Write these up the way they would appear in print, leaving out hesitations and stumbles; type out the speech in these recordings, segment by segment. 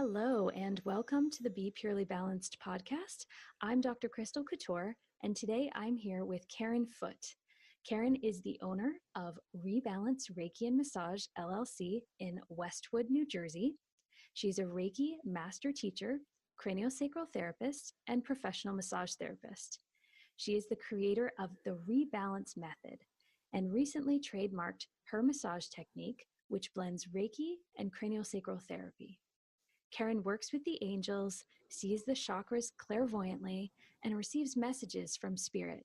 Hello, and welcome to the Be Purely Balanced podcast. I'm Dr. Crystal Couture, and today I'm here with Karen Foote. Karen is the owner of Rebalance Reiki and Massage LLC in Westwood, New Jersey. She's a Reiki Master Teacher, CranioSacral Therapist, and professional massage therapist. She is the creator of the Rebalance Method and recently trademarked her massage technique, which blends Reiki and CranioSacral Therapy. Karen works with the angels, sees the chakras clairvoyantly, and receives messages from spirit.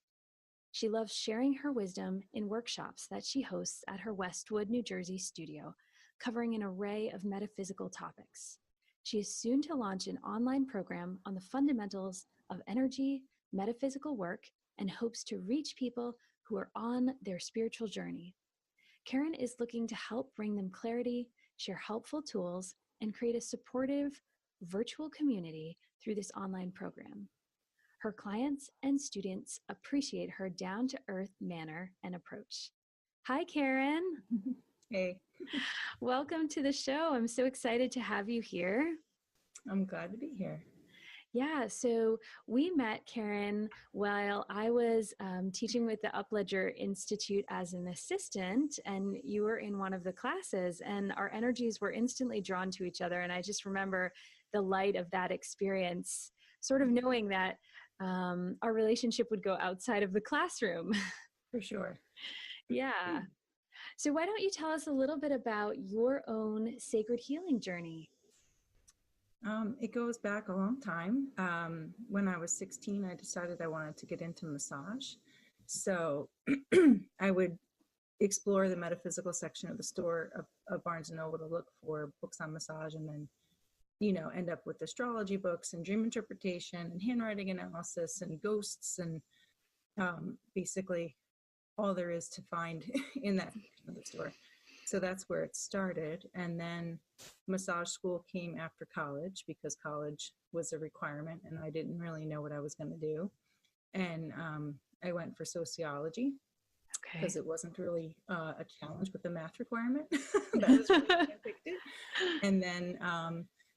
She loves sharing her wisdom in workshops that she hosts at her Westwood, New Jersey studio, covering an array of metaphysical topics. She is soon to launch an online program on the fundamentals of energy, metaphysical work, and hopes to reach people who are on their spiritual journey. Karen is looking to help bring them clarity, share helpful tools, and create a supportive virtual community through this online program. Her clients and students appreciate her down-to-earth manner and approach. Hi, Karen. Hey. Welcome to the show. I'm so excited to have you here. I'm glad to be here. Yeah, so we met, Karen, while I was teaching with the Upledger Institute as an assistant, and you were in one of the classes, and our energies were instantly drawn to each other. And I just remember the light of that experience, sort of knowing that our relationship would go outside of the classroom. For sure. Yeah. So why don't you tell us a little bit about your own sacred healing journey? It goes back a long time. When I was 16, I decided I wanted to get into massage. So I would explore the metaphysical section of the store of Barnes & Noble to look for books on massage, and then, end up with astrology books and dream interpretation and handwriting analysis and ghosts and basically all there is to find in that section of the store. So that's where it started. And then massage school came after college because college was a requirement and I didn't really know what I was going to do. And I went for sociology because it wasn't really a challenge with the math requirement. That was really why I picked it. And then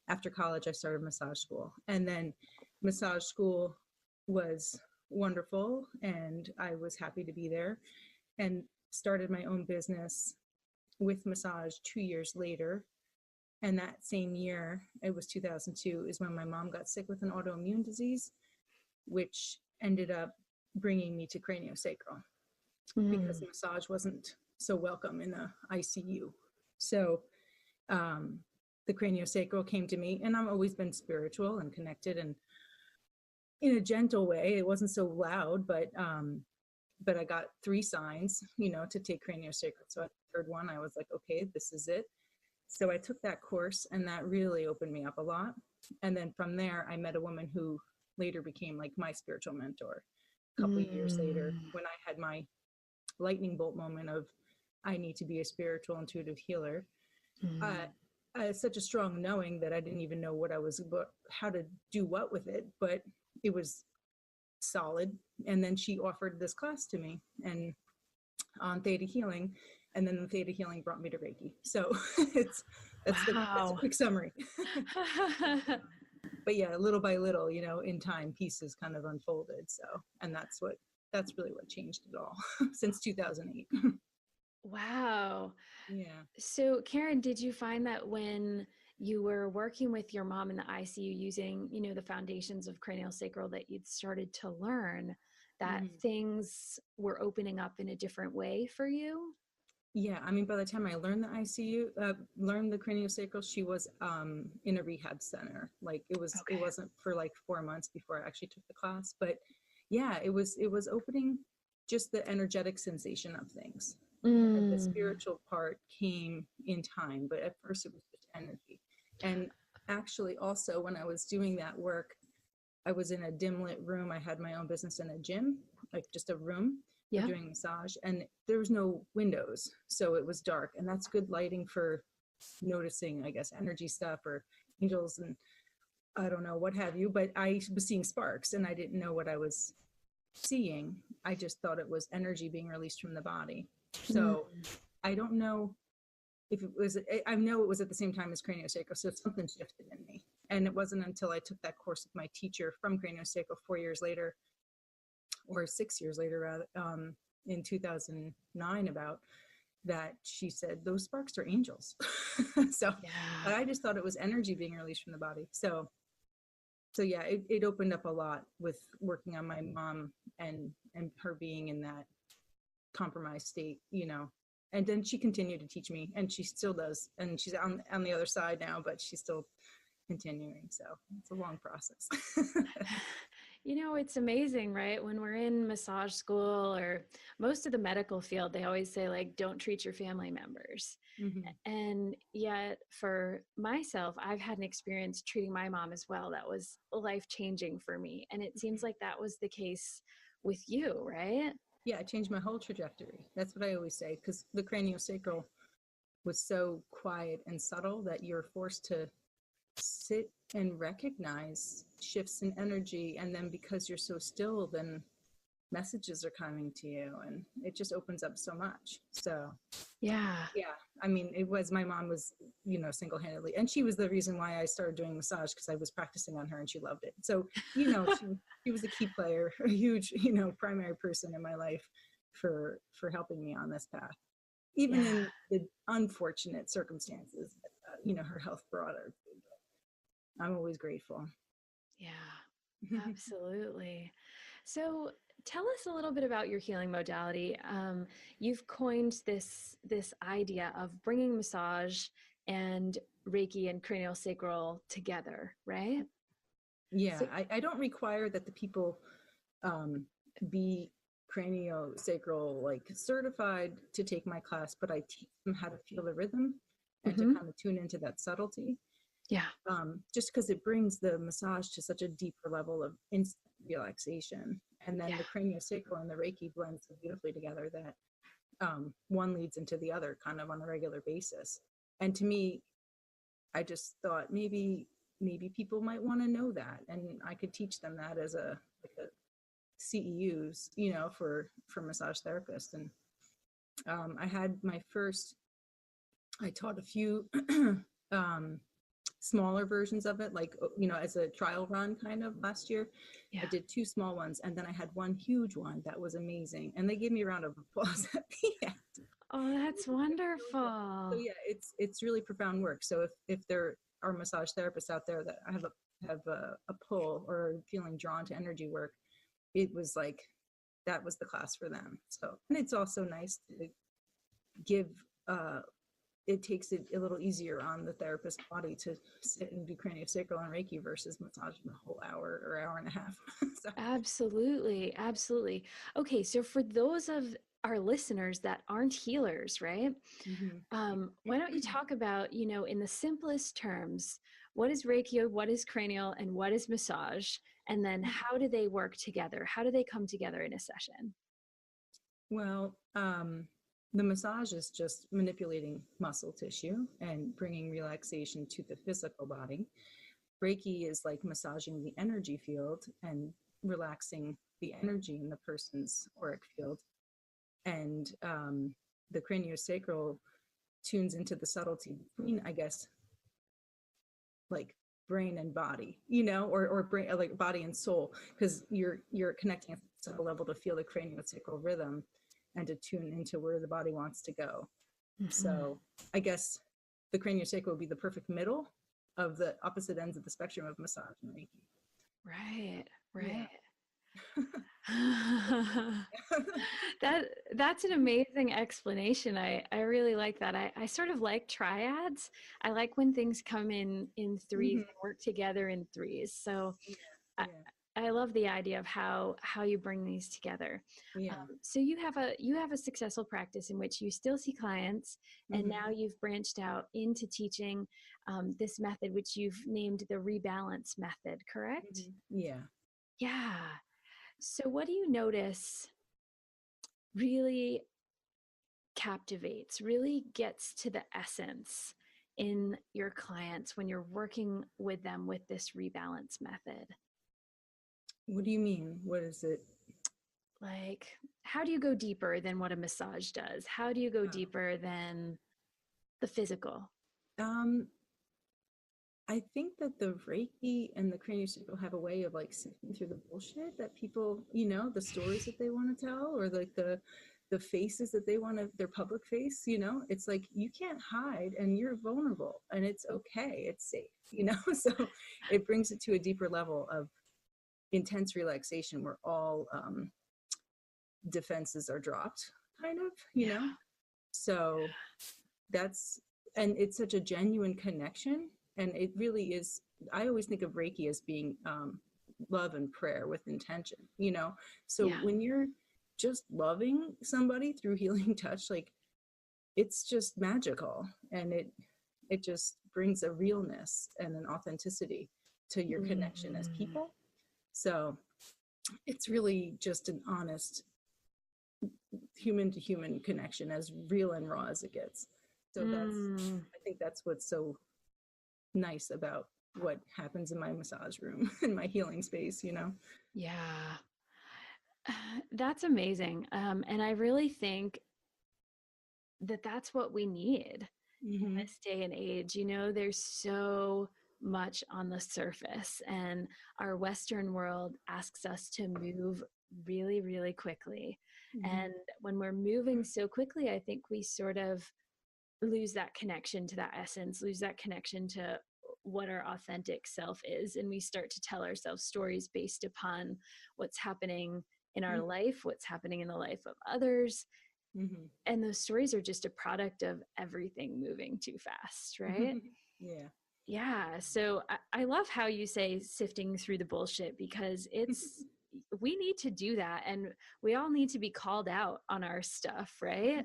after college, I started massage school. And then massage school was wonderful and I was happy to be there, and started my own business with massage 2 years later. And that same year, it was 2002, is when my mom got sick with an autoimmune disease, which ended up bringing me to CranioSacral because massage wasn't so welcome in the ICU. So the CranioSacral came to me, and I've always been spiritual and connected and in a gentle way. It wasn't so loud, but I got 3 signs, to take CranioSacral. So at the 3rd one, I was like, okay, this is it. So I took that course, and that really opened me up a lot. And then from there, I met a woman who later became like my spiritual mentor. A couple of years later, when I had my lightning bolt moment of, I need to be a spiritual intuitive healer. I had such a strong knowing that I didn't even know how to do what with it, but it was solid. And then she offered this class to me and on theta healing, and then the theta healing brought me to Reiki. So that's a quick summary. But yeah, little by little, in time, pieces kind of unfolded. So, and that's really what changed it all since 2008. Wow. Yeah. So Karen, did you find that when you were working with your mom in the ICU using, the foundations of CranioSacral that you'd started to learn, that things were opening up in a different way for you? Yeah. I mean, by the time I learned the ICU, learned the CranioSacral, she was in a rehab center. Like it wasn't for like 4 months before I actually took the class, but yeah, it was opening just the energetic sensation of things. And the spiritual part came in time, but at first it was just energy. And actually also when I was doing that work, I was in a dim lit room. I had my own business in a gym, like just a room for doing massage, and there was no windows. So it was dark, and that's good lighting for noticing, I guess, energy stuff or angels and I don't know, what have you. But I was seeing sparks and I didn't know what I was seeing. I just thought it was energy being released from the body. So I don't know if it was, I know it was at the same time as CranioSacral, so something shifted in me. And it wasn't until I took that course with my teacher from CranioSacral 4 years later, or 6 years later, rather, in 2009, about that, she said, those sparks are angels. So, but I just thought it was energy being released from the body. So yeah, it opened up a lot with working on my mom and her being in that compromised state, and then she continued to teach me, and she still does, and she's on the other side now, but she's still continuing. So it's a long process. It's amazing, right? When we're in massage school or most of the medical field, they always say, like, don't treat your family members. Mm-hmm. And yet for myself, I've had an experience treating my mom as well that was life-changing for me. And it seems like that was the case with you, right? Yeah, it changed my whole trajectory. That's what I always say, because the craniosacral was so quiet and subtle that you're forced to sit and recognize shifts in energy. And then because you're so still, then messages are coming to you, and it just opens up so much. So yeah, I mean, my mom was, single-handedly, and she was the reason why I started doing massage, because I was practicing on her and she loved it. So, she was a key player, a huge, primary person in my life for helping me on this path, even in the unfortunate circumstances that, her health brought her. I'm always grateful. Yeah, absolutely. So tell us a little bit about your healing modality. You've coined this idea of bringing massage and Reiki and craniosacral together, right? Yeah, So, I don't require that the people be craniosacral certified to take my class, but I teach them how to feel the rhythm and to kind of tune into that subtlety. Yeah. Just because it brings the massage to such a deeper level of instant relaxation. And then the craniosacral and the Reiki blend so beautifully together that one leads into the other kind of on a regular basis. And to me, I just thought maybe people might want to know that, and I could teach them that as a CEUs, for massage therapists. And I had my first, I taught a few smaller versions of it, as a trial run kind of last year. I did 2 small ones, and then I had one huge one that was amazing, and they gave me a round of applause at the end. Oh, that's wonderful. So yeah, it's really profound work. So if there are massage therapists out there that have a pull or feeling drawn to energy work, it was like that was the class for them. So, and it's also nice to give it takes it a little easier on the therapist's body to sit and do craniosacral and Reiki versus massaging the whole hour or hour and a half. So. Absolutely. Okay, so for those of our listeners that aren't healers, right? Why don't you talk about, in the simplest terms, what is Reiki, what is cranial, and what is massage? And then how do they work together? How do they come together in a session? Well, the massage is just manipulating muscle tissue and bringing relaxation to the physical body. Reiki is like massaging the energy field and relaxing the energy in the person's auric field. And the craniosacral tunes into the subtlety between, I guess, brain and body, or brain, body and soul, because you're connecting at the subtle level to feel the craniosacral rhythm and to tune into where the body wants to go. So I guess the craniosacral would be the perfect middle of the opposite ends of the spectrum of massage and Reiki. Right. Yeah. That's an amazing explanation. I really like that. I sort of like triads. I like when things come in threes and work together in threes. So I love the idea of how you bring these together. So you have a successful practice in which you still see clients, and now you've branched out into teaching this method, which you've named the Rebalance Method, correct? Yeah. So what do you notice really captivates, really gets to the essence in your clients when you're working with them with this Rebalance Method? What do you mean? What is it? Like, how do you go deeper than what a massage does? How do you go deeper than the physical? I think that the Reiki and the CranioSacral have a way of like sifting through the bullshit that people, the stories that they want to tell, or like the faces that they want to, their public face, it's like you can't hide and you're vulnerable and it's okay, it's safe, so it brings it to a deeper level of intense relaxation where all defenses are dropped, kind of, so that's, and it's such a genuine connection. And it really is, I always think of Reiki as being love and prayer with intention, so when you're just loving somebody through healing touch, like it's just magical, and it just brings a realness and an authenticity to your connection as people. So it's really just an honest human to human connection, as real and raw as it gets. So I think that's what's so nice about what happens in my massage room, in my healing space, Yeah, that's amazing. And I really think that that's what we need in this day and age. There's so much on the surface, and our Western world asks us to move really, really quickly. And when we're moving so quickly, I think we sort of lose that connection to that essence, lose that connection to what our authentic self is. And we start to tell ourselves stories based upon what's happening in our life, what's happening in the life of others. And those stories are just a product of everything moving too fast, right? Yeah. So I love how you say sifting through the bullshit, because we need to do that. And we all need to be called out on our stuff, right?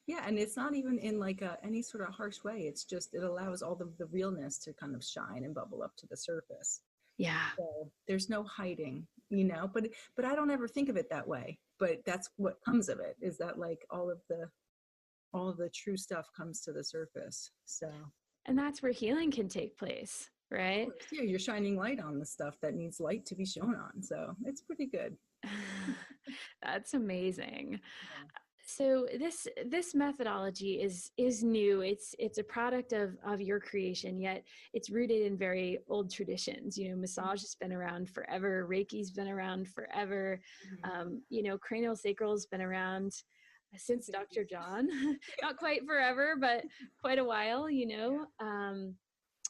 Yeah, and it's not even in like any sort of harsh way. It's just, it allows all the realness to kind of shine and bubble up to the surface. Yeah. So there's no hiding, but I don't ever think of it that way. But that's what comes of it, is that like all of the true stuff comes to the surface. So, and that's where healing can take place, right? Yeah, you're shining light on the stuff that needs light to be shown on. So it's pretty good. That's amazing. Yeah. So this methodology is new. It's a product of your creation, yet it's rooted in very old traditions. Massage has been around forever. Reiki's been around forever. CranioSacral's been around since Dr. John. Not quite forever, but quite a while.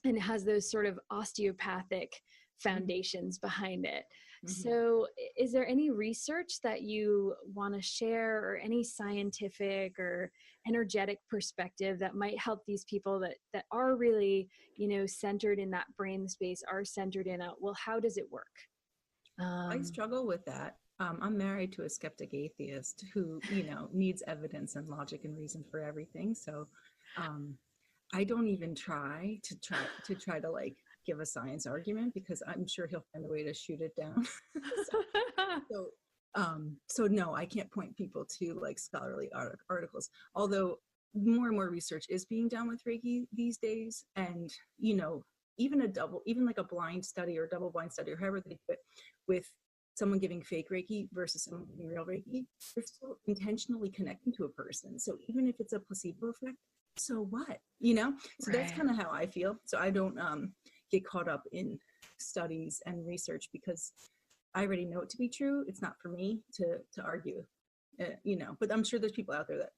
And has those sort of osteopathic foundations behind it. So is there any research that you want to share, or any scientific or energetic perspective that might help these people that are really, centered in that brain space, are centered in well, how does it work? I struggle with that. I'm married to a skeptic atheist who, needs evidence and logic and reason for everything. So I don't even try to like give a science argument, because I'm sure he'll find a way to shoot it down. So no, I can't point people to like scholarly articles, although more and more research is being done with Reiki these days. And, even like a blind study or double blind study, or however they do it, with someone giving fake Reiki versus someone giving real Reiki, they're still intentionally connecting to a person. So even if it's a placebo effect, so what, so right. That's kind of how I feel. So I don't get caught up in studies and research, because I already know it to be true. It's not for me to argue, but I'm sure there's people out there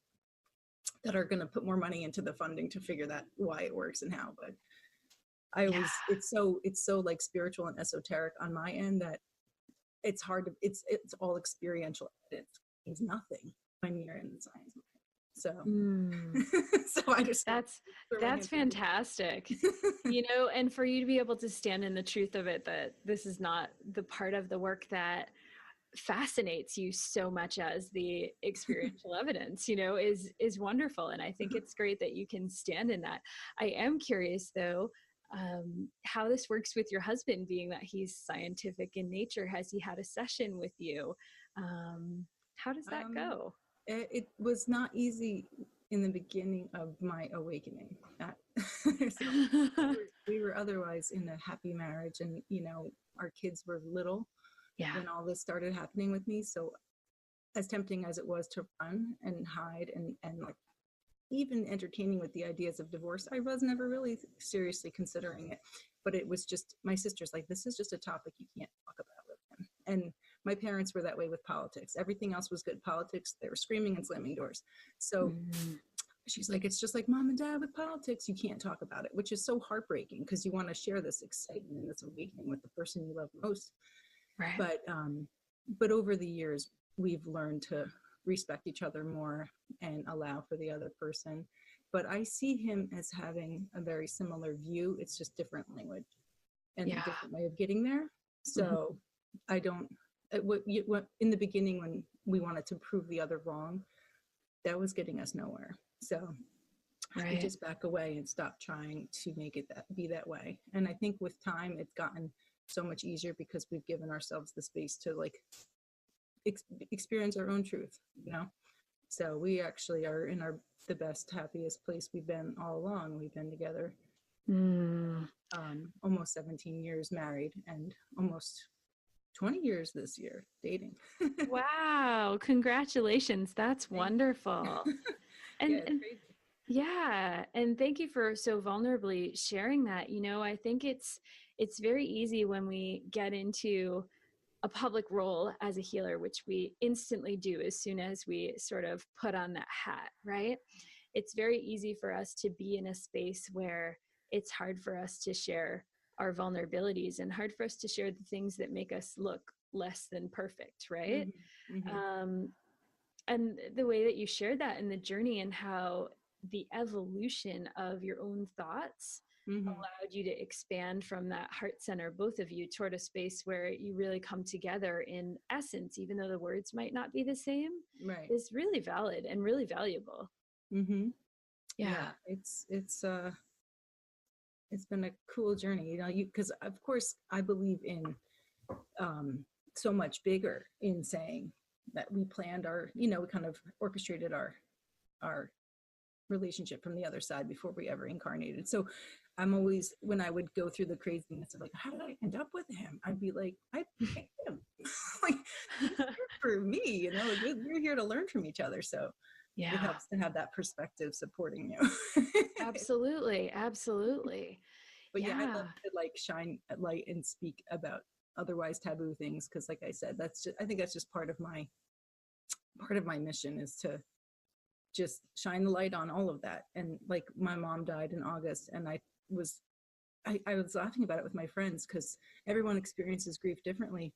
that are going to put more money into the funding to figure that why it works and how. But I always, it's so like spiritual and esoteric on my end that it's hard to, it's all experiential. It means nothing when you're in the science. So, so I just, that's fantastic. And for you to be able to stand in the truth of it, that this is not the part of the work that fascinates you so much as the experiential evidence, is wonderful. And I think it's great that you can stand in that. I am curious though, how this works with your husband, being that he's scientific in nature. Has he had a session with you? How does that go? It was not easy in the beginning of my awakening. We were otherwise in a happy marriage, and our kids were little when all this started happening with me. So as tempting as it was to run and hide and like even entertaining with the ideas of divorce. I was never really seriously considering it, but it was just, my sister's like, this is just a topic you can't talk about with him. And my parents were that way with politics. Everything else was good. Politics, they were screaming and slamming doors. So she's like, it's just like mom and dad with politics. You can't talk about it, which is so heartbreaking because you want to share this excitement and this awakening with the person you love most. Right. But over the years, we've learned to respect each other more and allow for the other person. But I see him as having a very similar view. It's just different language and a different way of getting there. So I don't, in the beginning when we wanted to prove the other wrong, that was getting us nowhere. So I just back away and stop trying to make it be that way. And I think with time, it's gotten so much easier because we've given ourselves the space to like experience our own truth, you know? So we actually are in the best, happiest place we've been all along. We've been together almost 17 years married and almost 20 years this year dating. Wow. Congratulations. That's wonderful. And, and thank you for so vulnerably sharing that. You know, I think it's very easy when we get into a public role as a healer, which we instantly do as soon as we sort of put on that hat, right? It's very easy for us to be in a space where it's hard for us to share our vulnerabilities and hard for us to share the things that make us look less than perfect, right? And the way that you shared that in the journey and how the evolution of your own thoughts allowed you to expand from that heart center, both of you, toward a space where you really come together in essence, even though the words might not be the same, is really valid and really valuable. It's been a cool journey, you know, because of course I believe in so much bigger in saying that we planned our, you know, we kind of orchestrated our relationship from the other side before we ever incarnated. So I'm always, when I would go through the craziness of like, how did I end up with him? I'd be like, I picked him. Like, he's here for me, you know, we're here to learn from each other. So it helps to have that perspective supporting you. Absolutely. But I love to like shine a light and speak about otherwise taboo things. Cause like I said, I think that's just part of my mission is to just shine the light on all of that. And like my mom died in August and I was laughing about it with my friends because everyone experiences grief differently.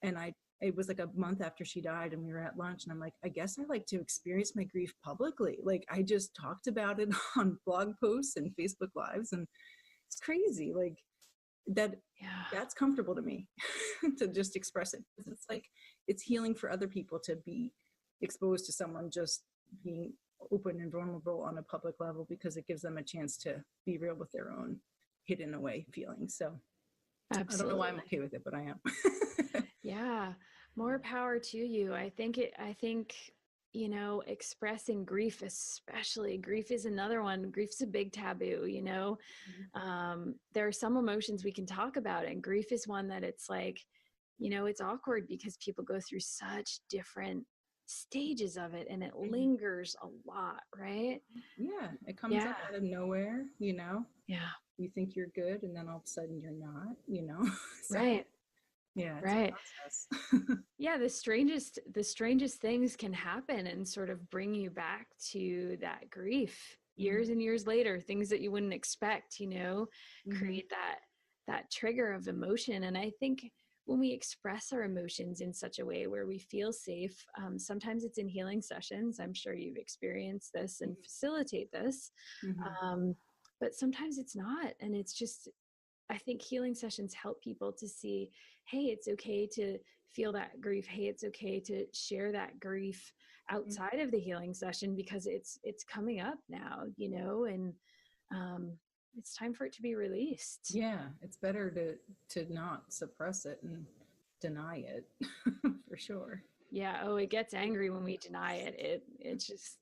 And it was like a month after she died and we were at lunch and I'm like, I guess I like to experience my grief publicly. Like I just talked about it on blog posts and Facebook Lives and it's crazy. Like that's comfortable to me to just express it. It's like, it's healing for other people to be exposed to someone just being open and vulnerable on a public level because it gives them a chance to be real with their own hidden away feelings. So absolutely. I don't know why I'm okay with it, but I am. Yeah. More power to you. I think, you know, expressing grief, especially grief is another one. Grief's a big taboo, you know. There are some emotions we can talk about and grief is one that it's like, you know, it's awkward because people go through such different stages of it and it lingers a lot, right? Yeah. It comes up out of nowhere, you know? Yeah. You think you're good and then all of a sudden you're not, you know? So, right. Yeah. It's right. a process. Yeah. The strangest things can happen and sort of bring you back to that grief years and years later, things that you wouldn't expect, you know, create that trigger of emotion. And I think when we express our emotions in such a way where we feel safe, sometimes it's in healing sessions. I'm sure you've experienced this and facilitate this. But sometimes it's not. And it's just, I think healing sessions help people to see, hey, it's okay to feel that grief. Hey, it's okay to share that grief outside of the healing session because it's coming up now, you know, and it's time for it to be released. Yeah, it's better to not suppress it and deny it for sure. Yeah. Oh, it gets angry when we deny it. It just,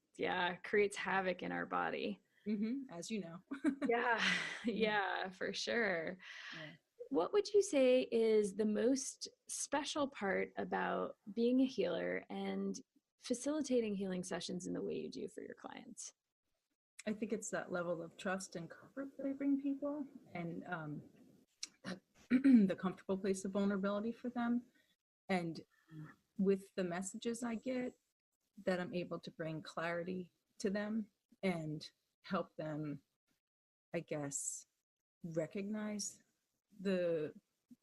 creates havoc in our body. As you know. Yeah, for sure. Yeah. What would you say is the most special part about being a healer and facilitating healing sessions in the way you do for your clients? I think it's that level of trust and comfort that I bring people, and the comfortable place of vulnerability for them. And with the messages I get, that I'm able to bring clarity to them and help them, I guess, recognize the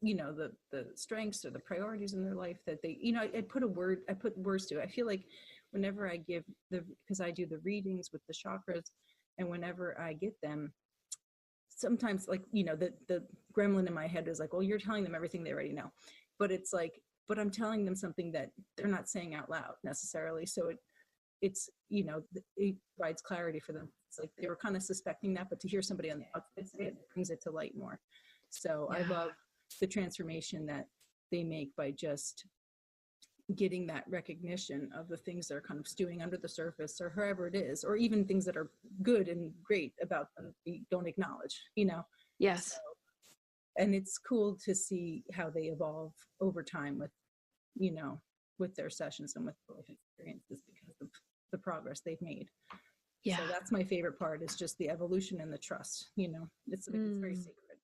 the strengths or the priorities in their life that they, I put words to it. I feel like whenever I give because I do the readings with the chakras, and whenever I get them, sometimes, like, the gremlin in my head is like, well, you're telling them everything they already know, but it's like, but I'm telling them something that they're not saying out loud necessarily. So it's it provides clarity for them. It's like they were kind of suspecting that, but to hear somebody on the outside say it brings it to light more. So I love the transformation that they make by just getting that recognition of the things that are kind of stewing under the surface, or however it is, or even things that are good and great about them we don't acknowledge. Yes. So, and it's cool to see how they evolve over time with their sessions and with life experiences, because of the progress they've made. Yeah. So that's my favorite part, is just the evolution and the trust. It's very sacred.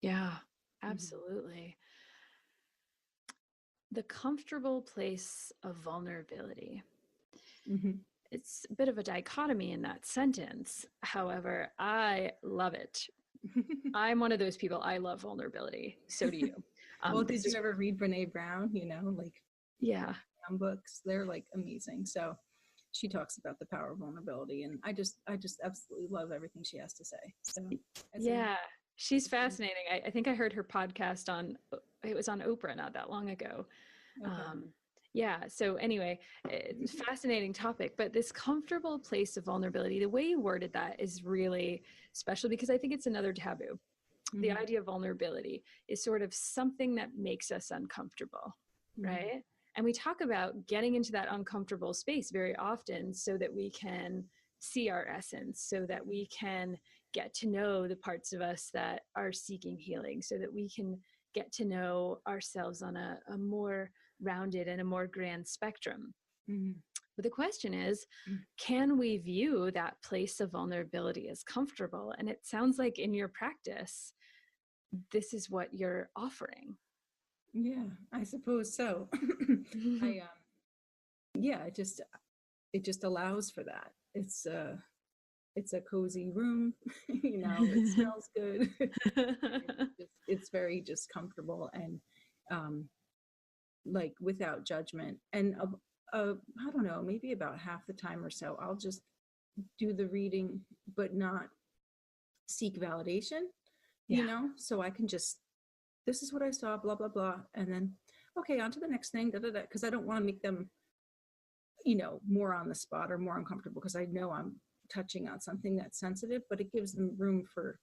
Yeah, absolutely. The comfortable place of vulnerability. It's a bit of a dichotomy in that sentence. However, I love it. I'm one of those people. I love vulnerability. So do you. Well, did you ever read Brene Brown? Yeah, books, they're like amazing. So she talks about the power of vulnerability, and I just absolutely love everything she has to say. So she's fascinating. I think I heard her podcast it was on Oprah not that long ago. Okay. So anyway, it's a fascinating topic, but this comfortable place of vulnerability, the way you worded that is really special, because I think it's another taboo. The idea of vulnerability is sort of something that makes us uncomfortable, right? And we talk about getting into that uncomfortable space very often so that we can see our essence, so that we can get to know the parts of us that are seeking healing, so that we can get to know ourselves on a more rounded and a more grand spectrum. But the question is, can we view that place of vulnerability as comfortable? And it sounds like in your practice, this is what you're offering. Yeah, I suppose so. It just allows for that. It's a cozy room, it smells good. It's very just comfortable, and like without judgment. And I don't know, maybe about half the time or so, I'll just do the reading, but not seek validation, so I can just, this is what I saw, blah, blah, blah. And then, okay, on to the next thing, because I don't want to make them, more on the spot or more uncomfortable, because I know I'm touching on something that's sensitive, but it gives them room for,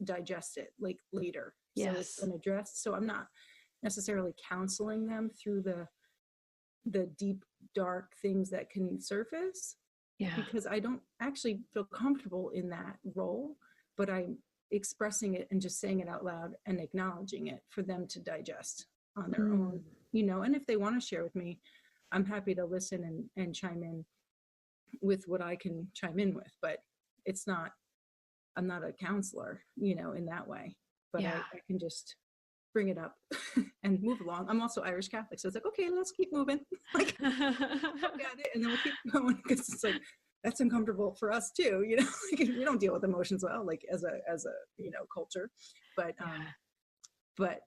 digest it like later. Yes. So it's been addressed. So I'm not necessarily counseling them through the deep, dark things that can surface, because I don't actually feel comfortable in that role, but I'm expressing it and just saying it out loud and acknowledging it for them to digest on their own, and if they want to share with me, I'm happy to listen and chime in with what I can chime in with, but I'm not a counselor, in that way, but I can just bring it up and move along. I'm also Irish Catholic, so it's like, okay, let's keep moving. Like, got it, and then we'll keep going, because it's like, that's uncomfortable for us too, like, we don't deal with emotions well, like as a culture, but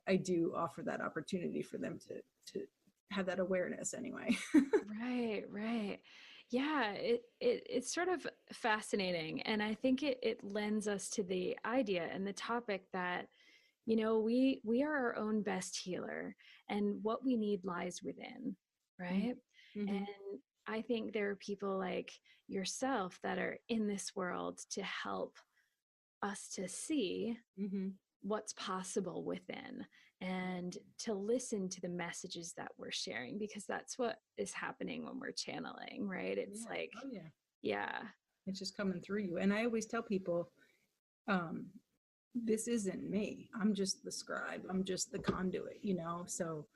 I do offer that opportunity for them to have that awareness anyway. Right. Yeah, it's sort of fascinating, and I think it lends us to the idea and the topic that we are our own best healer, and what we need lies within, right? And I think there are people like yourself that are in this world to help us to see what's possible within, and to listen to the messages that we're sharing, because that's what is happening when we're channeling, right? It's like, it's just coming through you. And I always tell people, this isn't me. I'm just the scribe. I'm just the conduit, so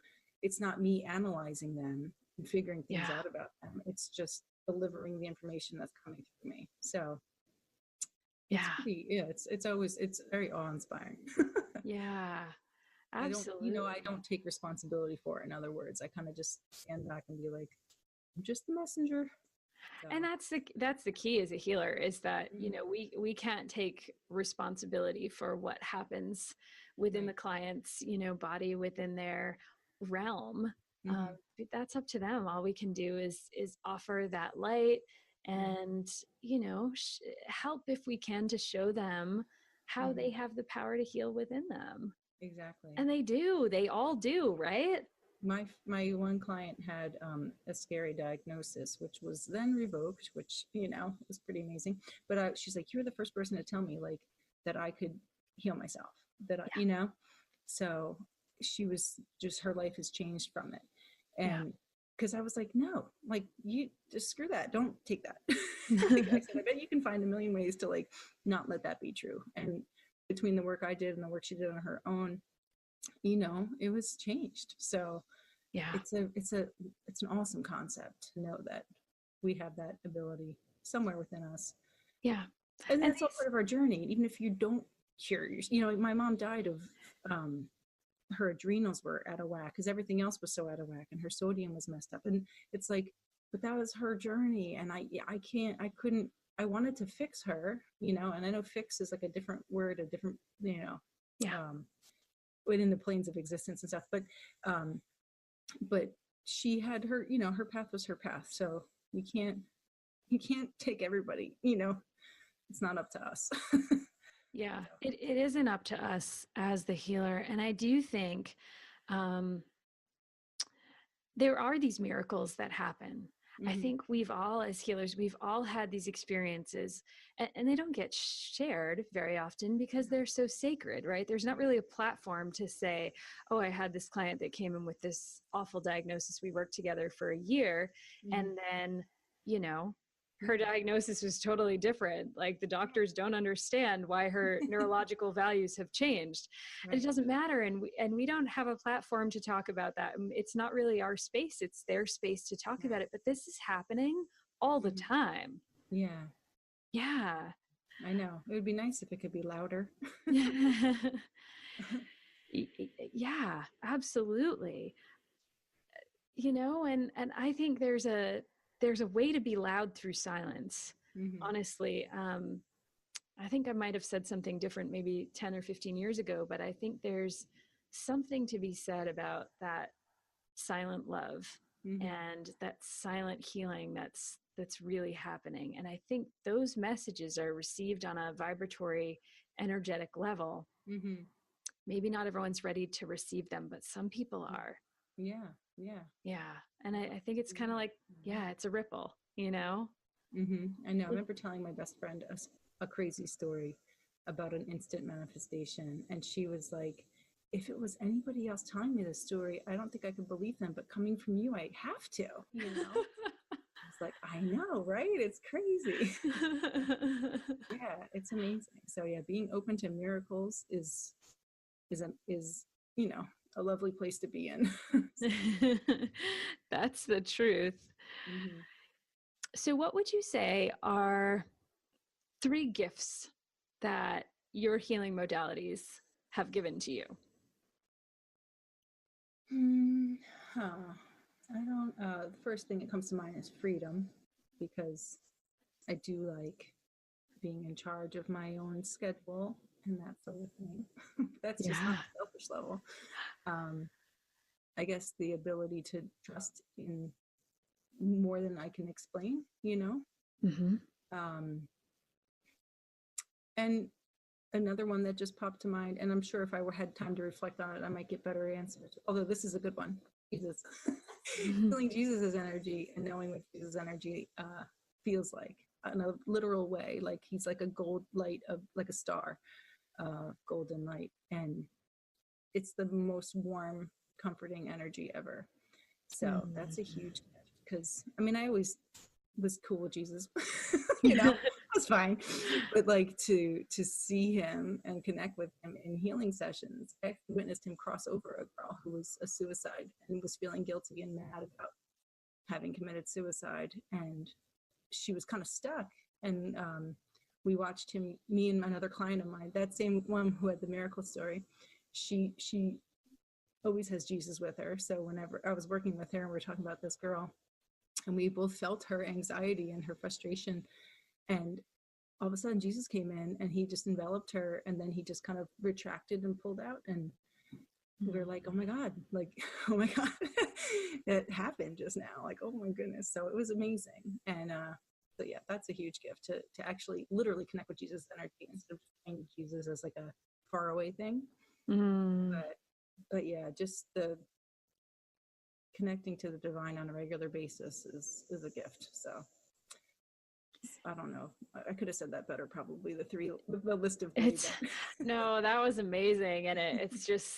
it's not me analyzing them and figuring things out about them. It's just delivering the information that's coming through me. So it's Yeah. pretty, it's very awe-inspiring. Yeah. I don't, Absolutely. I don't take responsibility for it. In other words, I kind of just stand back and be like, I'm just the messenger. So, And that's the key as a healer, is that, mhm, we can't take responsibility for what happens within right. the client's, body, within their realm. Hmm. But that's up to them. All we can do is offer that light Right. and, help if we can, to show them how Hmm. they have the power to heal within them. Exactly. And they all do, right? My one client had a scary diagnosis, which was then revoked, which was pretty amazing. But she's like, "You were the first person to tell me like that I could heal myself. That I, So she was just, her life has changed from it, Yeah. and because I was like, no, like you just screw that, don't take that. Like I Yeah. said, I bet you can find a million ways to like not let that be true. And between the work I did and the work she did on her own, it was changed. So Yeah. it's an awesome concept to know that we have that ability somewhere within us, Yeah. and And that's all part of our journey. Even if you don't cure your, my mom died of her adrenals were out of whack because everything else was so out of whack, and her sodium was messed up, and it's like, but that was her journey, and I couldn't, I wanted to fix her, and I know fix is like a different word, a different, yeah. within the planes of existence and stuff, um but she had her, her path was her path. So you can't take everybody, it's not up to us. Yeah, it isn't up to us as the healer. And I do think um, there are these miracles that happen. I Hmm. think we've all, as healers, we've all had these experiences, and they don't get shared very often because they're so sacred, right? There's not really a platform to say, oh, I had this client that came in with this awful diagnosis. We worked together for a year, Hmm. and then, her diagnosis was totally different. Like, the doctors don't understand why her neurological values have changed. And Right. it doesn't matter. And we don't have a platform to talk about that. It's not really our space. It's their space to talk about it. But this is happening all the Hmm. time. Yeah, Yeah. I know. It would be nice if it could be louder. Yeah, absolutely. And I think there's a way to be loud through silence. Hmm. Honestly, I think I might have said something different maybe 10 or 15 years ago, but I think there's something to be said about that silent love Hmm. and that silent healing that's really happening. And I think those messages are received on a vibratory, energetic level. Hmm. Maybe not everyone's ready to receive them, but some people are. Yeah, yeah. Yeah. And I think it's kind of like, yeah, it's a ripple, I know. I remember telling my best friend a crazy story about an instant manifestation, and she was like, if it was anybody else telling me this story, I don't think I could believe them, but coming from you, I have to, I was like, I know, right? It's crazy. Yeah, it's amazing. So yeah, being open to miracles is a lovely place to be in. That's the truth. Hmm. So, what would you say are 3 gifts that your healing modalities have given to you? Huh. I don't. The first thing that comes to mind is freedom, because I do like being in charge of my own schedule and that sort of thing. That's just on Yeah. a selfish level. Um, I guess the ability to trust in more than I can explain. Mm-hmm. Um, and another one that just popped to mind, and I'm sure if I had time to reflect on it, I might get better answers. Although this is a good one. Jesus. Feeling Jesus' energy and knowing what Jesus' energy feels like in a literal way. Like he's like a gold light, of like a star, golden light. And it's the most warm, comforting energy ever. So that's a huge gift, because I mean, I always was cool with Jesus, that's fine. But like to see him and connect with him in healing sessions, I witnessed him cross over a girl who was a suicide and was feeling guilty and mad about having committed suicide. And she was kind of stuck. And we watched him, me and another client of mine, that same one who had the miracle story, she always has Jesus with her. So whenever I was working with her and we were talking about this girl, and we both felt her anxiety and her frustration, and all of a sudden Jesus came in and he just enveloped her, and then he just kind of retracted and pulled out, and we were like, oh my God, like, oh my God, it happened just now. Like, oh my goodness. So it was amazing. And so yeah, that's a huge gift to actually literally connect with Jesus' energy instead of trying to Jesus as like a faraway thing. But yeah, just the connecting to the divine on a regular basis is a gift. So I don't know. I could have said that better, probably the list of it's no, that was amazing. And it's just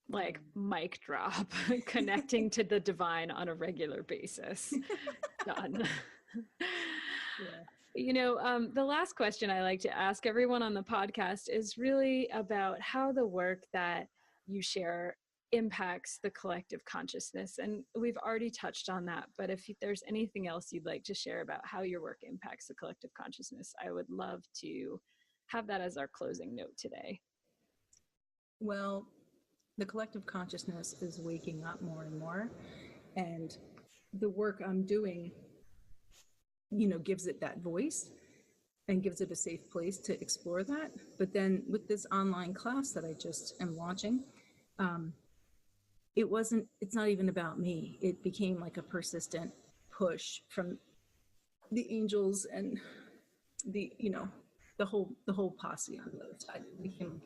like mic drop, connecting to the divine on a regular basis. Done. Yeah. You know, the last question I like to ask everyone on the podcast is really about how the work that you share impacts the collective consciousness. And we've already touched on that, but if there's anything else you'd like to share about how your work impacts the collective consciousness, I would love to have that as our closing note today. Well, the collective consciousness is waking up more and more, and the work I'm doing, you know, gives it that voice and gives it a safe place to explore that. But then with this online class that I just am launching, it's not even about me. It became like a persistent push from the angels and the, you know, the whole posse on the other side. It became,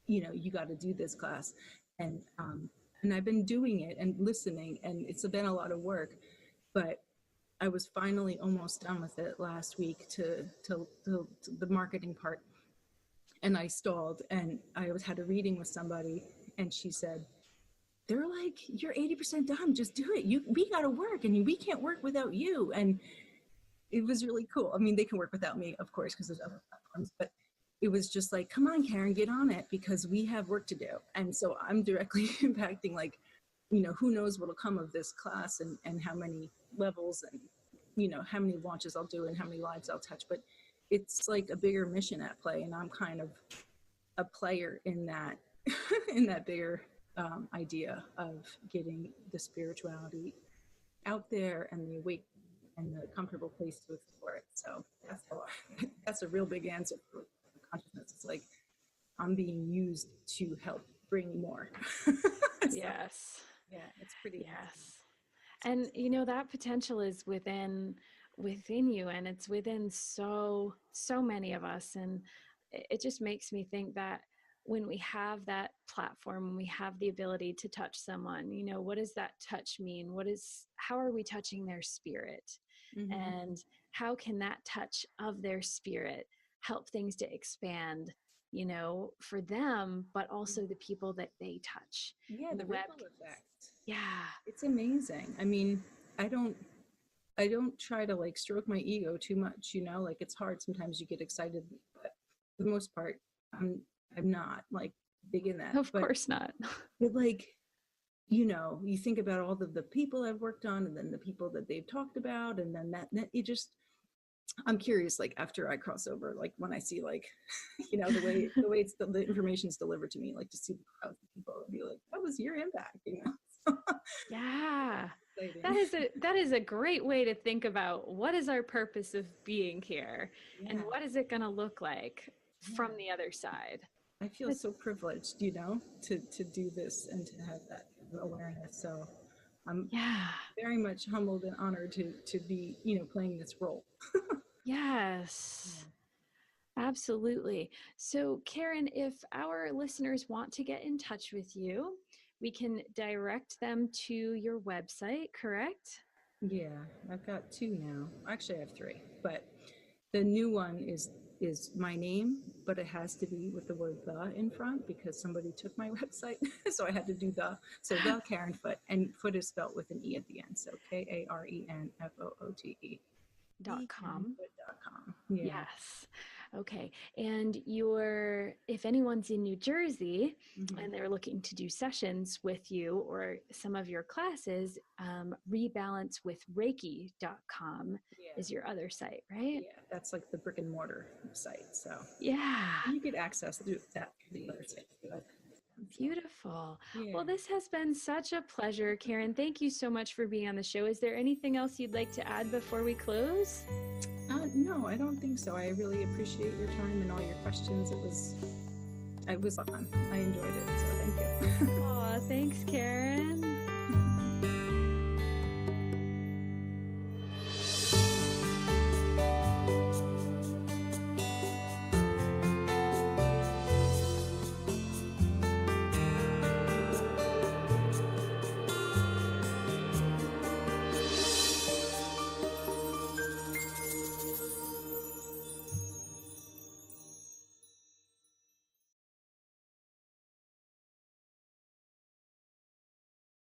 you know, you got to do this class. And I've been doing it and listening, and it's been a lot of work, but I was finally almost done with it last week to the marketing part, and I stalled, and I had a reading with somebody, and she said, they're like, you're 80% done, just do it. We got to work, and we can't work without you. And it was really cool. I mean, they can work without me, of course, because there's other platforms, but it was just like, come on, Karen, get on it, because we have work to do. And so I'm directly impacting, like, you know, who knows what'll come of this class, and how many levels, and, you know, how many launches I'll do and how many lives I'll touch. But it's like a bigger mission at play, and I'm kind of a player in that in that bigger idea of getting the spirituality out there and the awake and the comfortable place to explore it. So that's a real big answer for consciousness. It's like I'm being used to help bring more. So, Yes. Yeah, it's pretty. Yes. And you know, that potential is within you, and it's within so many of us. And it just makes me think that when we have that platform, when we have the ability to touch someone, you know, what does that touch mean? How are we touching their spirit? Mm-hmm. And how can that touch of their spirit help things to expand, you know, for them, but also the people that they touch? Yeah, the ripple effect. Yeah. It's amazing. I mean, I don't try to like stroke my ego too much, you know, like it's hard. Sometimes you get excited, but for the most part, I'm not like big in that. Of course not. But like, you know, you think about all of the people I've worked on, and then the people that they've talked about, and then that it just, I'm curious, like after I cross over, like when I see, like, you know, the way it's the information is delivered to me, like to see the crowds of people and be like, what was your impact, you know? Yeah, that is a great way to think about what is our purpose of being here, and what is it going to look like from the other side. I feel so privileged, you know, to do this and to have that awareness. So I'm very much humbled and honored to be, you know, playing this role. Yes. Absolutely. So, Karen, if our listeners want to get in touch with you, we can direct them to your website, correct? Yeah, I've got 2 now. Actually, I have 3, but the new one is my name, but it has to be with the word "the" in front because somebody took my website, so I had to do the. So the Karen Foote, and Foote is spelled with an E at the end, so KarenFoote.com. .com. Yeah. Yes. Okay. And if anyone's in New Jersey and they're looking to do sessions with you or some of your classes, rebalancewithreiki.com is your other site, right? Yeah, that's like the brick and mortar site. So Yeah. you get access through that, the other site. Beautiful. Yeah. Well, this has been such a pleasure, Karen. Thank you so much for being on the show. Is there anything else you'd like to add before we close? No, I don't think so. I really appreciate your time and all your questions. It was fun. I enjoyed it. So thank you. Aw, thanks, Karen.